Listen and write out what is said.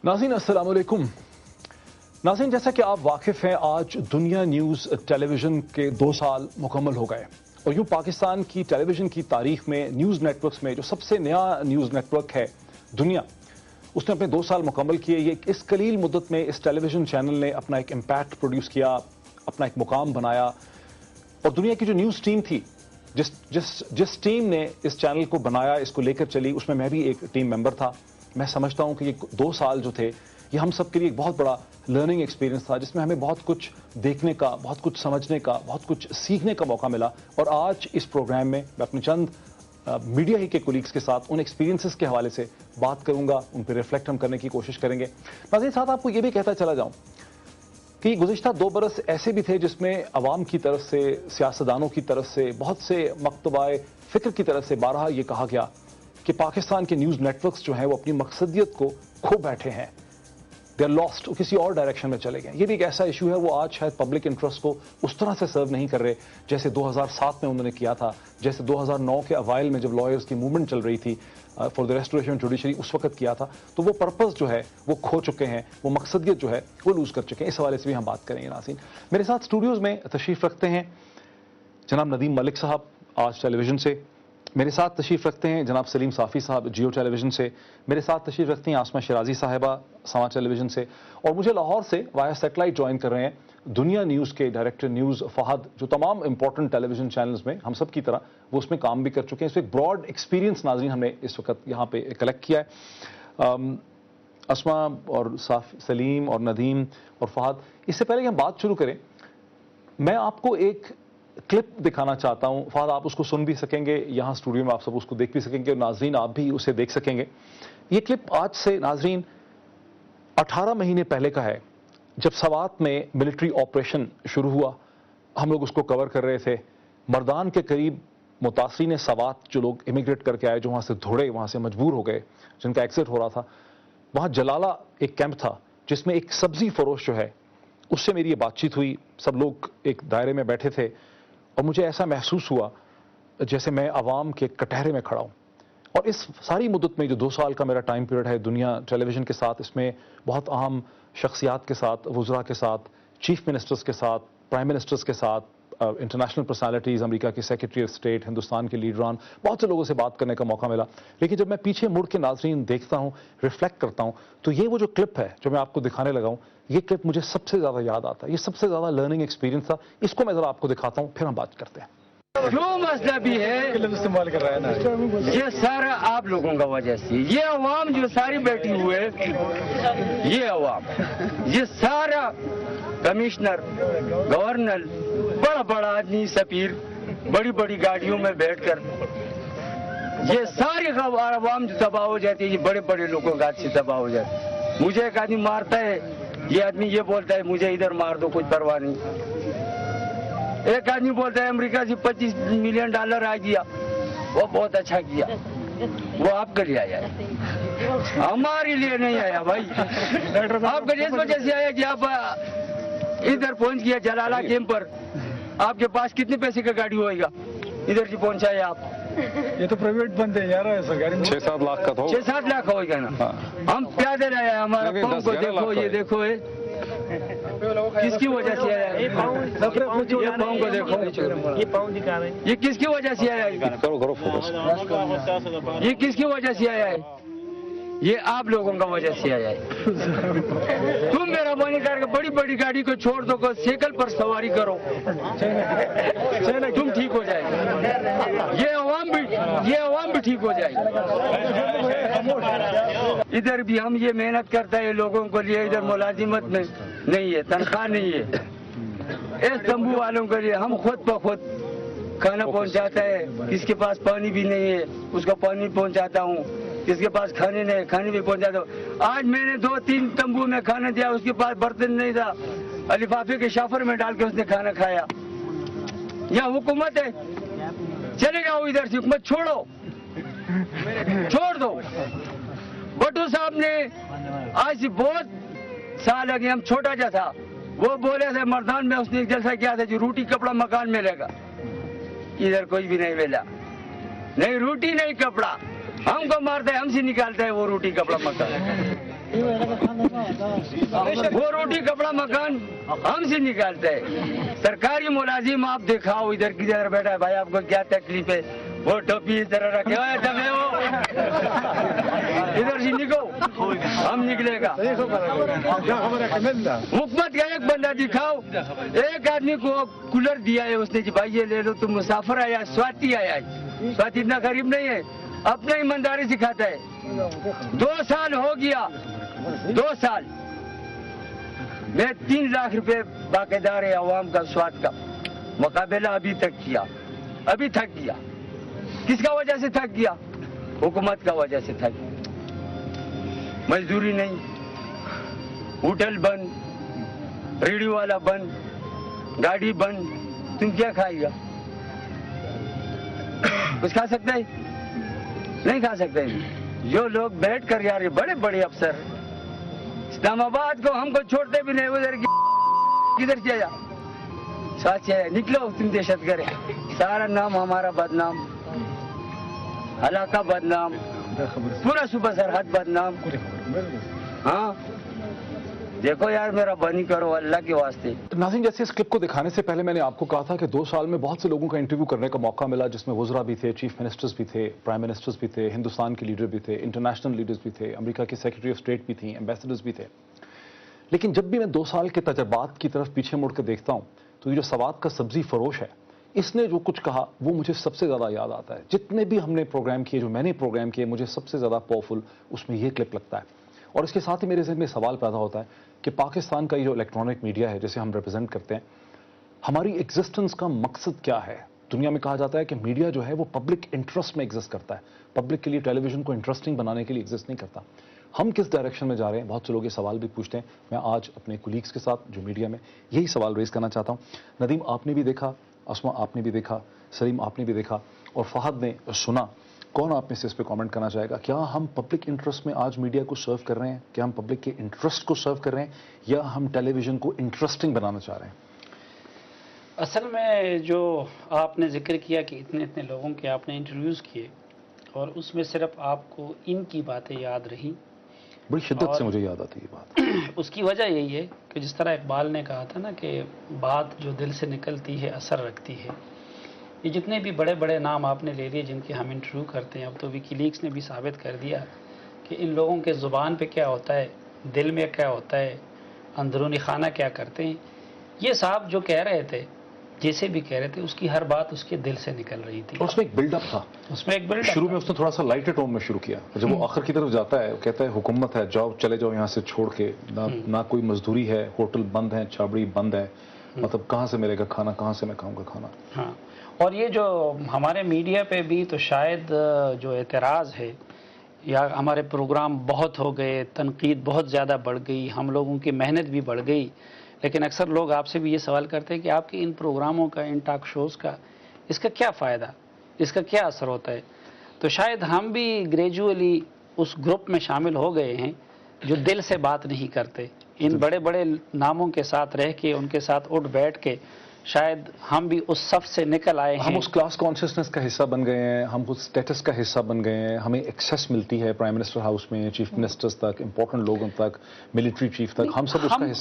नाज़रीन अस्सलाम वालेकुम। नाज़रीन, जैसा कि आप वाकिफ़ हैं, आज दुनिया न्यूज़ टेलीविज़न के 2 साल मुकम्मल हो गए और यूँ पाकिस्तान की टेलीविज़न की तारीख में न्यूज़ नेटवर्क्स में जो सबसे नया न्यूज़ नेटवर्क है दुनिया, उसने अपने 2 साल मुकम्मल किए। ये इस कलील मुद्दत में इस टेलीविज़न चैनल ने अपना एक इम्पैक्ट प्रोड्यूस किया, अपना एक मुकाम बनाया और दुनिया की जो न्यूज़ टीम थी, जिस टीम ने इस चैनल को बनाया, इसको लेकर चली, उसमें मैं भी एक टीम मेंबर था। मैं समझता हूं कि ये 2 साल जो थे, ये हम सब के लिए एक बहुत बड़ा लर्निंग एक्सपीरियंस था, जिसमें हमें बहुत कुछ देखने का, बहुत कुछ समझने का, बहुत कुछ सीखने का मौका मिला। और आज इस प्रोग्राम में मैं अपने चंद मीडिया ही के कोलीग्स के साथ उन एक्सपीरियंसेस के हवाले से बात करूंगा, उन पर रिफ्लेक्ट हम करने की कोशिश करेंगे। नाज़रीन, साथ आपको ये भी कहता चला जाऊं कि गुज़िश्ता 2 बरस ऐसे भी थे जिसमें अवाम की तरफ से, सियासतदानों की तरफ से, बहुत से मकतबाए फ़िक्र की तरफ से बारहा ये कहा गया कि पाकिस्तान के न्यूज़ नेटवर्क्स जो हैं वो अपनी मकसदियत को खो बैठे हैं, दे आर लॉस्ट, वो किसी और डायरेक्शन में चले गए। ये भी एक ऐसा इशू है, वो आज शायद पब्लिक इंटरेस्ट को उस तरह से सर्व नहीं कर रहे जैसे 2007 में उन्होंने किया था, जैसे 2009 के अवाइल में जब लॉयर्स की मूवमेंट चल रही थी फॉर द रेस्टोरेशन जुडिशरी, उस वक्त किया था। तो वो पर्पस जो है वो खो चुके हैं, वो मकसदियत जो है वो लूज कर चुके हैं। इस हवाले से भी हम बात करेंगे। नाज़रीन, मेरे साथ स्टूडियोज़ में तशरीफ़ रखते हैं जनाब नदीम मलिक साहब आज टेलीविज़न से, मेरे साथ तशरीफ़ रखते हैं जनाब सलीम साफ़ी साहब जियो टेलीविज़न से, मेरे साथ तशरीफ़ रखती हैं आसमा शराजी साहिबा समा टेलीविज़न से, और मुझे लाहौर से वाया सेटेलाइट ज्वाइन कर रहे हैं दुनिया न्यूज़ के डायरेक्टर न्यूज़ फ़हद, जो तमाम इंपॉर्टेंट टेलीविज़न चैनल्स में हम सब की तरह वो उसमें काम भी कर चुके हैं। इसमें एक ब्रॉड एक्सपीरियंस नाज़रीन हमने इस वक्त यहाँ पे कलेक्ट किया है। अस्मा और सलीम और नदीम और फ़हद, इससे पहले कि हम बात शुरू करें, मैं आपको एक क्लिप दिखाना चाहता हूं। फ़हद, आप उसको सुन भी सकेंगे, यहाँ स्टूडियो में आप सब उसको देख भी सकेंगे और नाज़रीन आप भी उसे देख सकेंगे। ये क्लिप आज से नाज़रीन 18 महीने पहले का है, जब सवात में मिलिट्री ऑपरेशन शुरू हुआ। हम लोग उसको कवर कर रहे थे। मर्दान के करीब मुतासरीन सवात जो लोग इमिग्रेट करके आए, जो वहाँ से धुड़े, वहाँ से मजबूर हो गए, जिनका एग्जिट हो रहा था, वहाँ जलाला एक कैंप था जिसमें एक सब्जी फरोश जो है उससे मेरी ये बातचीत हुई। सब लोग एक दायरे में बैठे थे और मुझे ऐसा महसूस हुआ जैसे मैं अवाम के कटहरे में खड़ा हूँ। और इस सारी मुद्दत में जो 2 साल का मेरा टाइम पीरियड है दुनिया टेलीविज़न के साथ, इसमें बहुत अहम शख्सियात के साथ, वज़रा के साथ, चीफ मिनिस्टर्स के साथ, प्राइम मिनिस्टर्स के साथ, इंटरनेशनल पर्सनालिटीज़, अमेरिका के सेक्रेटरी ऑफ स्टेट, हिंदुस्तान के लीडरान, बहुत से लोगों से बात करने का मौका मिला। लेकिन जब मैं पीछे मुड़ के नाज़रीन देखता हूँ, रिफ्लेक्ट करता हूँ, तो ये वो जो क्लिप है जो मैं आपको दिखाने लगा हूँ, ये क्लिप मुझे सबसे ज़्यादा याद आता है। ये सबसे ज़्यादा लर्निंग एक्सपीरियंस था। इसको मैं ज़रा आपको दिखाता हूँ, फिर हम बात करते हैं। जो मसला भी है इस्तेमाल कर रहा है ना, ये सारा आप लोगों का वजह से, ये अवाम जो सारी बैठी हुए, ये अवाम, ये सारा कमिश्नर, गवर्नर, बड़ा बड़ा आदमी, सफीर, बड़ी बड़ी गाड़ियों में बैठकर, ये सारी अवाम जो तबाह हो जाती है, ये बड़े बड़े लोगों का हाथ से तबाह हो जाती है। मुझे एक आदमी मारता है, ये आदमी ये बोलता है मुझे इधर मार दो, कुछ परवाह नहीं। एक आदमी बोलता है अमेरिका से $25 मिलियन आ गया, वो बहुत अच्छा किया, वो आपके लिए आया है, हमारे लिए नहीं आया भाई। आपके इस वजह से आया कि आप इधर पहुंच गया जलाला कैंप पर, आपके पास कितने पैसे का गाड़ी होएगा, इधर से पहुंचाए आप। ये तो प्राइवेट बंदे यार, सरकारी 6-7 लाख का, 6-7 लाख होएगा ना। हम पैदल आए, हमारा पाँव को देखो, ये देखो, किसकी वजह से आया है? ये पाँव को देखो, ये पाँव दिखा रहे हैं, ये किसकी वजह से आया है? करो फोकस। ये किसकी वजह से आया है? ये आप लोगों का वजह से आया है। तुम मेरा मेहरबानी करके बड़ी बड़ी गाड़ी को छोड़ दो, साइकिल पर सवारी करो, तुम ठीक हो जाएगा। ये अवाम भी ठीक हो जाएगी। इधर भी हम ये मेहनत करते हैं लोगों को लिए, इधर मुलाजिमत में नहीं है, तनख्वाह नहीं है। इस तंबू वालों के लिए हम खुद ब खुद खाना पहुंचाता है, किसके पास पानी भी नहीं है उसको पानी पहुंचाता हूँ, किसके पास खाने नहीं खाने भी पहुंचाता हूँ। आज मैंने 2-3 तंबू में खाना दिया, उसके पास बर्तन नहीं था, लिफाफे के शाफर में डाल के उसने खाना खाया। यहाँ हुकूमत है, चले जाओ इधर से, हुकूमत छोड़ दो। भट्टू साहब ने आज बहुत साल आगे, हम छोटा जा था, वो बोले थे मर्दान में उसने जैसा किया था जो रोटी कपड़ा मकान मिलेगा, इधर कोई भी नहीं मिला, नहीं रोटी नहीं कपड़ा, हमको मारता है, हमसे निकालता है वो रोटी कपड़ा मकान। वो रोटी कपड़ा मकान हमसे निकालता है। सरकारी मुलाजिम आप दिखाओ इधर किधर बैठा है, भाई आपको क्या तकलीफ है, वो टोपी इधर रखे हुए दबे हो, इधर से निकलो, हम निकलेगा। हुकूमत का एक बंदा दिखाओ, एक आदमी को कूलर दिया है उसने कि भाई ये ले लो, तुम मुसाफिर आया, स्वाति आया है, स्वाति इतना गरीब नहीं है, अपना ईमानदारी सिखाता है। 2 साल हो गया, 2 साल मैं 3 लाख रुपए बाकायदार है अवाम का स्वाद का मुकाबला अभी तक किया, अभी थक गया। किसका वजह से थक गया? हुकूमत का वजह से थक गया। मजदूरी नहीं, होटल बंद, रेडियो वाला बंद, गाड़ी बंद, तुम क्या खाएगा? कुछ खा सकता है? नहीं खा सकते। जो लोग बैठ कर यार, बड़े बड़े अफसर इस्लामाबाद को हमको छोड़ते भी नहीं, उधर किधर किया? सच है, निकलो तुम दहशतगर्द, सारा नाम हमारा बदनाम, इलाका बदनाम, पूरा सूबा सरहद बदनाम। हाँ देखो यार, मेरा बनी करो अल्लाह के वास्ते। नाज़रीन, जैसे इस क्लिप को दिखाने से पहले मैंने आपको कहा था कि 2 साल में बहुत से लोगों का इंटरव्यू करने का मौका मिला, जिसमें वज़रा भी थे, चीफ मिनिस्टर्स भी थे, प्राइम मिनिस्टर्स भी थे, हिंदुस्तान के लीडर भी थे, इंटरनेशनल लीडर्स भी थे, अमेरिका के सेक्रेटरी ऑफ स्टेट भी थी, एम्बेसडर्स भी थे। लेकिन जब भी मैं 2 साल के तजर्बात की तरफ पीछे मुड़ कर देखता हूँ तो ये जो सवाद का सब्जी फरोश है, इसने जो कुछ कहा वो मुझे सबसे ज़्यादा याद आता है। जितने भी हमने प्रोग्राम किए, जो मैंने प्रोग्राम किए, मुझे सबसे ज़्यादा पावरफुल उसमें ये क्लिप लगता है। और इसके साथ ही मेरे ज़हन में सवाल पैदा होता है कि पाकिस्तान का ये जो इलेक्ट्रॉनिक मीडिया है जिसे हम रिप्रेजेंट करते हैं, हमारी एग्जिस्टेंस का मकसद क्या है? दुनिया में कहा जाता है कि मीडिया जो है वो पब्लिक इंटरेस्ट में एग्जिस्ट करता है, पब्लिक के लिए टेलीविजन को इंटरेस्टिंग बनाने के लिए एग्जिस्ट नहीं करता। हम किस डायरेक्शन में जा रहे हैं? बहुत से लोग ये सवाल भी पूछते हैं। मैं आज अपने कोलीग्स के साथ जो मीडिया में, यही सवाल रेज करना चाहता हूँ। नदीम, आपने भी देखा, अस्मा आपने भी देखा, सलीम आपने भी देखा, और फहद ने सुना। कौन आप में से इस पे कमेंट करना चाहेगा? क्या हम पब्लिक इंटरेस्ट में आज मीडिया को सर्व कर रहे हैं? क्या हम पब्लिक के इंटरेस्ट को सर्व कर रहे हैं, या हम टेलीविजन को इंटरेस्टिंग बनाना चाह रहे हैं? असल में जो आपने जिक्र किया कि इतने इतने लोगों के आपने इंटरव्यूज़ किए और उसमें सिर्फ आपको इनकी बातें याद रहीं, बड़ी शिद्दत से मुझे याद आती है बात। उसकी वजह यही है कि जिस तरह इकबाल ने कहा था ना कि बात जो दिल से निकलती है असर रखती है। ये जितने भी बड़े बड़े नाम आपने ले लिए जिनके हम इंटरव्यू करते हैं, अब तो विकीलीक्स ने भी साबित कर दिया कि इन लोगों के ज़ुबान पे क्या होता है, दिल में क्या होता है, अंदरूनी खाना क्या करते हैं। ये साहब जो कह रहे थे, जैसे भी कह रहे थे, उसकी हर बात उसके दिल से निकल रही थी। और उसमें एक बिल्डअप था, उसमें एक बिल्डअप। शुरू में उसने थोड़ा सा लाइटर टोन में शुरू किया, जब वो आखिर की तरफ जाता है कहता है हुकूमत है, जाओ चले जाओ यहाँ से छोड़ के, ना कोई मजदूरी है, होटल बंद है, छाबड़ी बंद है, मतलब कहाँ से मिलेगा खाना, कहाँ से मैं खाऊंगा खाना। हाँ, और ये जो हमारे मीडिया पे भी तो शायद जो एतराज़ है, या हमारे प्रोग्राम बहुत हो गए, तनकीद बहुत ज़्यादा बढ़ गई, हम लोगों की मेहनत भी बढ़ गई, लेकिन अक्सर लोग आपसे भी ये सवाल करते हैं कि आपके इन प्रोग्रामों का, इन टॉक शोज़ का, इसका क्या फ़ायदा, इसका क्या असर होता है। तो शायद हम भी ग्रेजुअली उस ग्रुप में शामिल हो गए हैं जो दिल से बात नहीं करते। इन बड़े बड़े नामों के साथ रह के, उनके साथ उठ बैठ के, शायद हम भी उस सफ से निकल आए हैं। हम उस क्लास कॉन्शियसनेस का हिस्सा बन गए हैं, हम उस स्टेटस का हिस्सा बन गए हैं, हमें एक्सेस मिलती है प्राइम मिनिस्टर हाउस में, चीफ मिनिस्टर्स तक, इंपॉर्टेंट लोगों तक, मिलिट्री चीफ तक, हम सब उसका हिस्सा